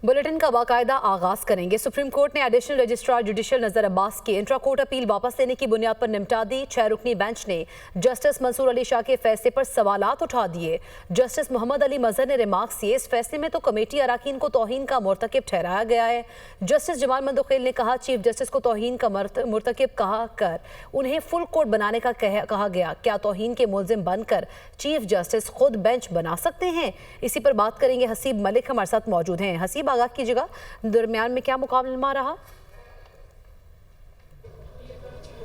Bulletin का बाकायदा आगाज करेंगे। सुप्रीम कोर्ट ने एडिशनल रजिस्ट्रार जुडिशल नजर अब्बास की इंट्रा कोर्ट अपील वापस लेने की बुनियाद पर निपटा दी। 6 रुकनी बेंच ने जस्टिस मंसूर अली शाह के फैसले पर सवालात उठा दिए। जस्टिस मोहम्मद अली मजहर ने रिमार्क्स किए, इस फैसले में तो कमेटी अराकीन को तौहीन का मुर्तकिब ठहराया गया है। जस्टिस जमाल मंदोखेल ने कहा, चीफ जस्टिस को तौहीन का मुर्तकिब कहा कर उन्हें फुल कोर्ट बनाने का कहा गया। क्या तौहीन के मुलजिम बनकर चीफ जस्टिस खुद बेंच बना सकते हैं? इसी पर बात करेंगे। हसीब मलिक हमारे साथ मौजूद हैं। हसीब, आगाह कीजिएगा, दरमियान में क्या मुकाबला रहा?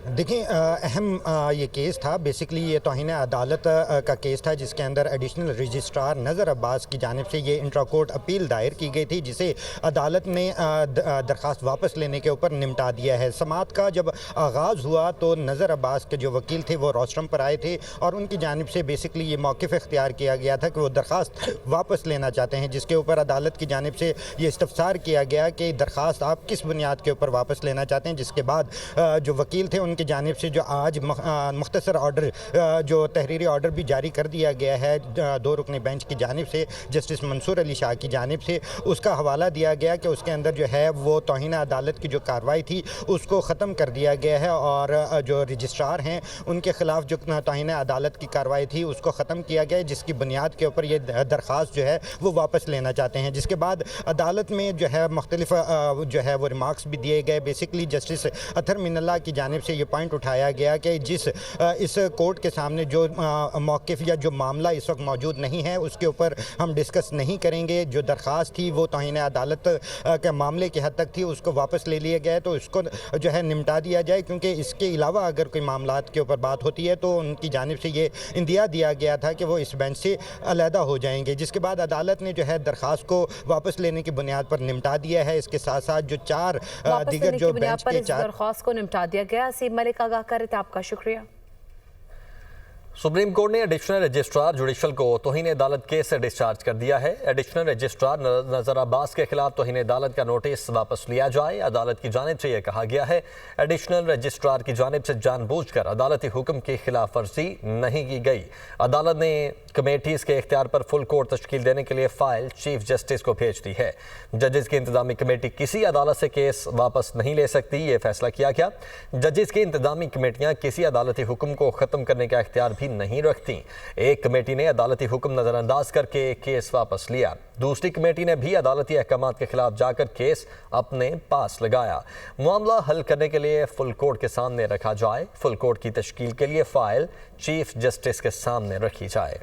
देखिए, अहम ये केस था। बेसिकली ये तौहीन अदालत का केस था, जिसके अंदर एडिशनल रजिस्ट्रार नज़र अब्बास की जानिब से ये इंट्रा कोर्ट अपील दायर की गई थी, जिसे अदालत ने दरख्वास्त वापस लेने के ऊपर निपटा दिया है। समाअत का जब आगाज़ हुआ तो नज़र अब्बास के जो वकील थे वो रोस्ट्रम पर आए थे और उनकी जानिब से बेसिकली ये मौक़िफ़ इख्तियार किया गया था कि वो दरख्वास्त वापस लेना चाहते हैं, जिसके ऊपर अदालत की जानिब से ये इस्तफसार किया गया कि दरख्वास्त आप किस बुनियाद के ऊपर वापस लेना चाहते हैं। जिसके बाद जो वकील थे उनकी जानिब से जो आज मुख्तसर ऑर्डर, जो तहरीरी ऑर्डर भी जारी कर दिया गया है 2 रुकनी बेंच की जानिब से जस्टिस मंसूर अली शाह की जानिब से, उसका हवाला दिया गया कि उसके अंदर जो है वो तौहीन अदालत की जो कार्रवाई थी उसको ख़त्म कर दिया गया है और जो रजिस्ट्रार हैं उनके ख़िलाफ़ जो तौहीन अदालत की कार्रवाई थी उसको ख़त्म किया गया है, जिसकी बुनियाद के ऊपर ये दरख्वास्त जो है वो वापस लेना चाहते हैं। जिसके बाद अदालत में जो है मुख्तलिफ जो है वो रिमार्क्स भी दिए गए। बेसिकली जस्टिस अतर मिनल्ला की जानिब से ये पॉइंट उठाया गया कि जिस इस कोर्ट के सामने जो मौक़िफ़ या जो मामला इस वक्त मौजूद नहीं है उसके ऊपर हम डिस्कस नहीं करेंगे। जो दरख्वास्त थी वो तौहीन अदालत के मामले की हद तक थी, उसको वापस ले लिया गया है, तो इसको जो है निपटा दिया जाए, क्योंकि इसके अलावा अगर कोई मामलात के ऊपर बात होती है तो उनकी जानिब से ये इंदिया दिया गया था कि वो इस बेंच से अलहदा हो जाएंगे। जिसके बाद अदालत ने जो है दरख्वास्त को वापस लेने की बुनियाद पर निपटा दिया है। इसके साथ साथ जो 4 दीगर जो बेंच के 4 दरख्वास्त को निपटा दिया गया। हसीब मलिक आगाह कर रहे थे, आपका शुक्रिया। सुप्रीम कोर्ट ने एडिशनल रजिस्ट्रार जुडिशल को तौहीन अदालत केस से डिस्चार्ज कर दिया है। एडिशनल रजिस्ट्रार नज़र अब्बास के खिलाफ तौहीन अदालत का नोटिस वापस लिया जाए। अदालत की जानिब से यह कहा गया है, एडिशनल रजिस्ट्रार की जानिब से जानबूझकर अदालती हुक्म की खिलाफ वर्जी नहीं की गई। अदालत ने कमेटीज़ के इख्तियार पर फुल कोर्ट तश्कील देने के लिए फ़ाइल चीफ जस्टिस को भेज दी है। जजेस की इंतजामी कमेटी किसी अदालत से केस वापस नहीं ले सकती, ये फैसला किया गया। जजेस की इंतजामी कमेटियाँ किसी अदालती हुक्म को ख़त्म करने का इख्तियार नहीं रखती। एक कमेटी ने अदालती हुक्म नजरअंदाज करके केस वापस लिया, दूसरी कमेटी ने भी अदालती अहकामात के खिलाफ जाकर केस अपने पास लगाया। मामला हल करने के लिए फुल कोर्ट के सामने रखा जाए। फुल कोर्ट की तश्कील के लिए फाइल चीफ जस्टिस के सामने रखी जाए।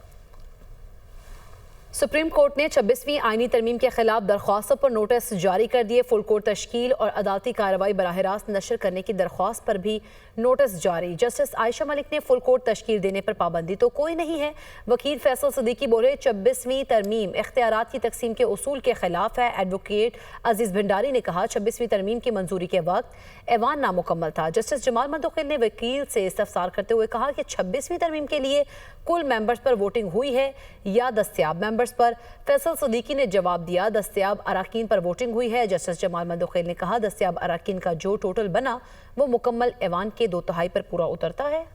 सुप्रीम कोर्ट ने 26वीं आईनी तरमीम के खिलाफ दरख्वास्तों पर नोटिस जारी कर दिए। फुल कोर्ट तश्कील और अदालती कार्रवाई बराह रास्त नशर करने की दरख्वास्त पर भी नोटिस जारी। जस्टिस आयशा मलिक ने फुल कोर्ट तश्कील देने पर पाबंदी तो कोई नहीं है। वकील फैसल सिद्दीकी बोले, 26वीं तरमीम इख्तियारात की तकसीम के उसूल के खिलाफ है। एडवोकेट अजीज भंडारी ने कहा, 26वीं तरमीम की मंजूरी के वक्त ऐवान नामुकम्मल था। जस्टिस जमाल मंदोखेल ने वकील से इस्तफसार करते हुए कहा कि 26वीं तरमीम के लिए कुल मेंबर्स पर वोटिंग हुई है या दस्तयाब मेंबर्स पर। फैसल सिद्दीकी ने जवाब दिया, दस्तयाब अराकीन पर वोटिंग हुई है। जस्टिस जमाल मंदोखेल ने कहा, दस्तयाब अराकीन का जो टोटल बना वो मुकम्मल ऐवान के 2/3 पर पूरा उतरता है।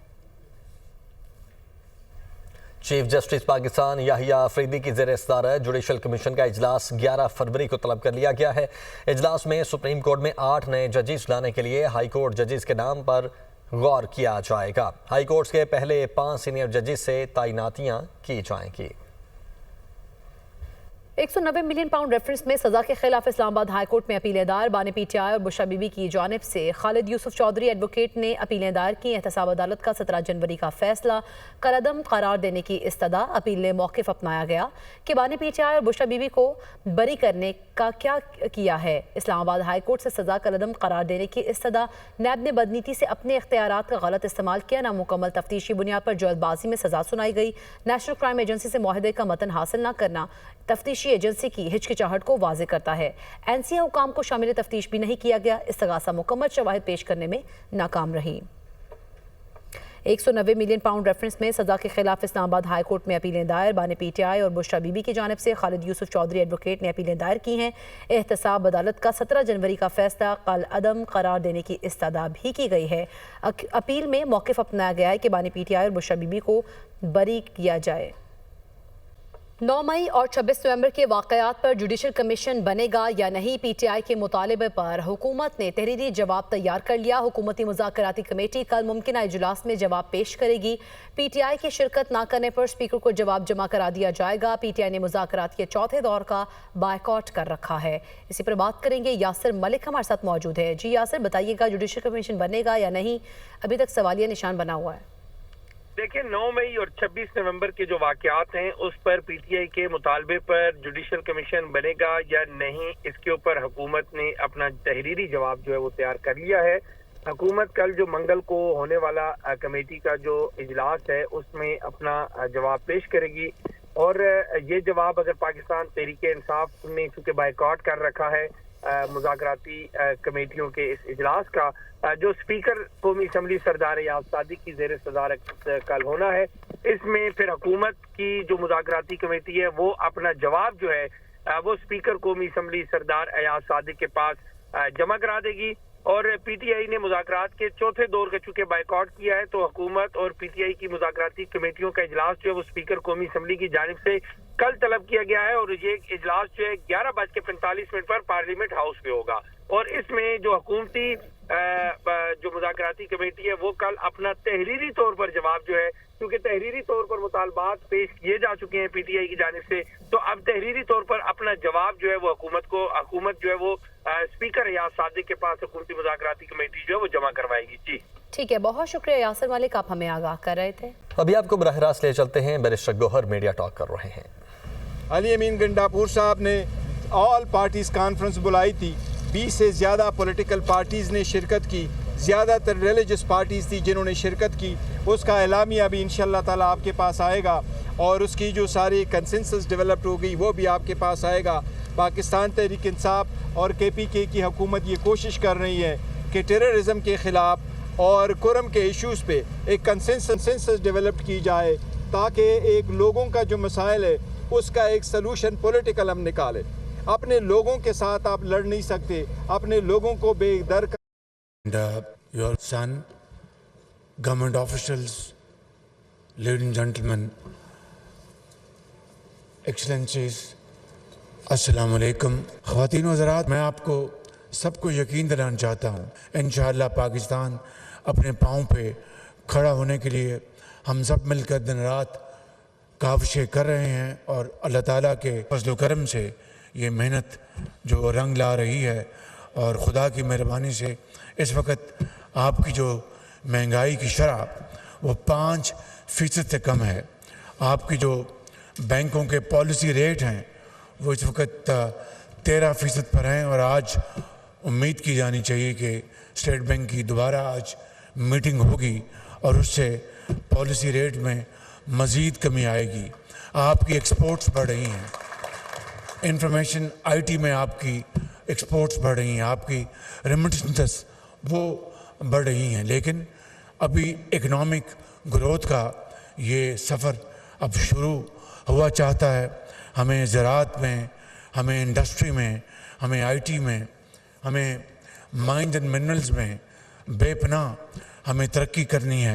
चीफ जस्टिस पाकिस्तान याहिया अफरीदी की ज़ेर सदारत जुडिशल कमीशन का इजलास 11 फरवरी को तलब कर लिया गया है। इजलास में सुप्रीम कोर्ट में 8 नए जजेस लाने के लिए हाई कोर्ट जजेस के नाम पर गौर किया जाएगा। हाई कोर्ट के पहले 5 सीनियर जजेस से तैनातियां की जाएंगी। 190 मिलियन पाउंड रेफरेंस में सजा के खिलाफ इस्लामाबाद हाई कोर्ट में अपीलें दायर। बानी पीटीआई और बुशरा बीबी की जानिब से खालिद यूसुफ चौधरी एडवोकेट ने अपीलें दायर की। एहतसाब अदालत का 17 जनवरी का फैसला कलअदम करार देने की इस्तदा। अपील ने मौक़िफ़ अपनाया गया कि बानी पीटीआई और बुशरा बीबी को बरी करने का क्या किया है। इस्लामाबाद हाई कोर्ट से सजा कलअदम करार देने की इस्तदा। नैब ने बदनीति से अपने इख्तियारात का गलत इस्तेमाल किया। नामुकम्मल तफ्तीशी बुनियाद पर जल्दबाजी में सजा सुनाई गई। नेशनल क्राइम एजेंसी से मुआहदे का मतन हासिल न करना तफ्तीशी एजेंसी की हिचकिचाहट को वाज़ेह करता है। एनसीए हुकाम को शामिल तफ्तीश भी नहीं किया गया। इस्तगासा मुकम्मल शवाहिद पेश करने में नाकाम रही। 190 मिलियन पाउंड रेफरेंस में सजा के खिलाफ इस्लामाबाद हाई कोर्ट में अपीलें दायर। बानी पीटीआई और बुशरा बीबी की जानिब से खालिद यूसुफ चौधरी एडवोकेट ने अपीलें दायर की हैं। एहतसाब अदालत का 17 जनवरी का फैसला कलअदम करार देने की इस्तदा भी की गई है। अपील में मौक़िफ़ अपनाया गया है कि बानी पीटीआई और बुशरा बीबी को बरी किया जाए। 9 मई और 26 नवंबर के वाक़यात पर जुडिशल कमीशन बनेगा या नहीं, पीटीआई के मुतालबे पर हुकूमत ने तहरीरी जवाब तैयार कर लिया। हुकूमती मुज़ाकराती कमेटी कल मुमकिन इजलास में जवाब पेश करेगी। पीटीआई के शिरकत न करने पर स्पीकर को जवाब जमा करा दिया जाएगा। पीटीआई ने मुज़ाकरात के चौथे दौर का बायकॉट कर रखा है। इसी पर बात करेंगे, यासिर मलिक हमारे साथ मौजूद है। जी यासिर, बताइएगा जुडिशल कमीशन बनेगा या नहीं, अभी तक सवालिया निशान बना हुआ है। देखिए, 9 मई और 26 नवंबर के जो वाकयात हैं उस पर पीटीआई के मुतालबे पर जुडिशल कमीशन बनेगा या नहीं, इसके ऊपर हुकूमत ने अपना तहरीरी जवाब जो है वो तैयार कर लिया है। हुकूमत कल जो मंगल को होने वाला कमेटी का जो इजलास है उसमें अपना जवाब पेश करेगी और ये जवाब अगर पाकिस्तान तहरीक इंसाफ ने चूंकि बायकॉट कर रखा है मुज़ाकराती कमेटियों के इस इजलास का, जो स्पीकर कौमी असम्बली सरदार याद सादिक की ज़ेर सदारत कल होना है, इसमें फिर हुकूमत की जो मुज़ाकराती कमेटी है वो अपना जवाब जो है वो स्पीकर कौमी असम्बली सरदार अयाज सादिक के पास जमा करा देगी। और पीटीआई ने मुज़ाकरात के चौथे दौर का चूंकि बायकॉट किया है तो हुकूमत और पीटीआई की मुज़ाकराती कमेटियों का इजलास जो है वो स्पीकर कौमी असम्बली की जानिब से कल तलब किया गया है और ये इजलास जो है 11:45 पर पार्लियामेंट हाउस में होगा। और इसमें जो हुकूमती जो मुज़ाकराती कमेटी है वो कल अपना तहरीरी तौर पर जवाब जो है, क्योंकि तहरीरी तौर पर मुतालबात पेश किए जा चुके हैं पीटीआई की जानिब से, तो अब तहरीरी तौर पर अपना जवाब जो है वो हुकूमत जो है वो स्पीकर याद सादिक के पास हुकूमती मुज़ाकराती कमेटी जो है वो जमा करवाएगी। जी ठीक है, बहुत शुक्रिया यासिर मलिक, आप हमें आगाह कर रहे थे। अभी आपको बराह रास्त ले चलते हैं, बैरिस्टर गौहर मीडिया टॉक कर रहे हैं। अली अमीन गंडापुर साहब ने ऑल पार्टीज़ कॉन्फ्रेंस बुलाई थी, 20 से ज़्यादा पॉलिटिकल पार्टीज़ ने शिरकत की, ज़्यादातर रिलीजियस पार्टीज़ थी जिन्होंने शिरकत की। उसका एलामिया भी इंशाअल्लाह ताला आपके पास आएगा और उसकी जो सारी कंसेंसस डेवलप्ड हो गई वो भी आपके पास आएगा। पाकिस्तान तहरीक इंसाफ और केपीके की हुकूमत ये कोशिश कर रही है कि टेररिज्म के ख़िलाफ़ और कुरम के इश्यूज़ पे एक कंसेंसस डेवलप की जाए ताकि एक लोगों का जो मसाइल है उसका एक सलूशन पॉलिटिकल हम निकालें। अपने लोगों के साथ आप लड़ नहीं सकते, अपने लोगों को बेदर कर। Your son, government officials, ladies and gentlemen, excellencies, अस्सलाम वालेकुम। ख़वातीन व हज़रात, मैं आपको सबको यकीन दिलाना चाहता हूँ, इंशाअल्लाह पाकिस्तान अपने पाँव पे खड़ा होने के लिए हम सब मिलकर दिन रात काविशें कर रहे हैं और अल्लाह ताला के फज़ल करम से ये मेहनत जो रंग ला रही है और खुदा की मेहरबानी से इस वक्त आपकी जो महंगाई की शरह वो 5% से कम है। आपकी जो बैंकों के पॉलिसी रेट हैं वो इस वक्त 13% पर हैं और आज उम्मीद की जानी चाहिए कि स्टेट बैंक की दोबारा आज मीटिंग होगी और उससे पॉलिसी रेट में मज़ीद कमी आएगी। आपकी एक्सपोर्ट्स बढ़ रही हैं, इंफॉर्मेशन आईटी में आपकी एक्सपोर्ट्स बढ़ रही हैं, आपकी रेमिटेंसेस वो बढ़ रही हैं, लेकिन अभी इकनॉमिक ग्रोथ का ये सफ़र अब शुरू हुआ चाहता है। हमें ज़राअत में, हमें इंडस्ट्री में, हमें आईटी में, हमें माइंस एंड मिनरल्स में बेपनाह हमें तरक्की करनी है।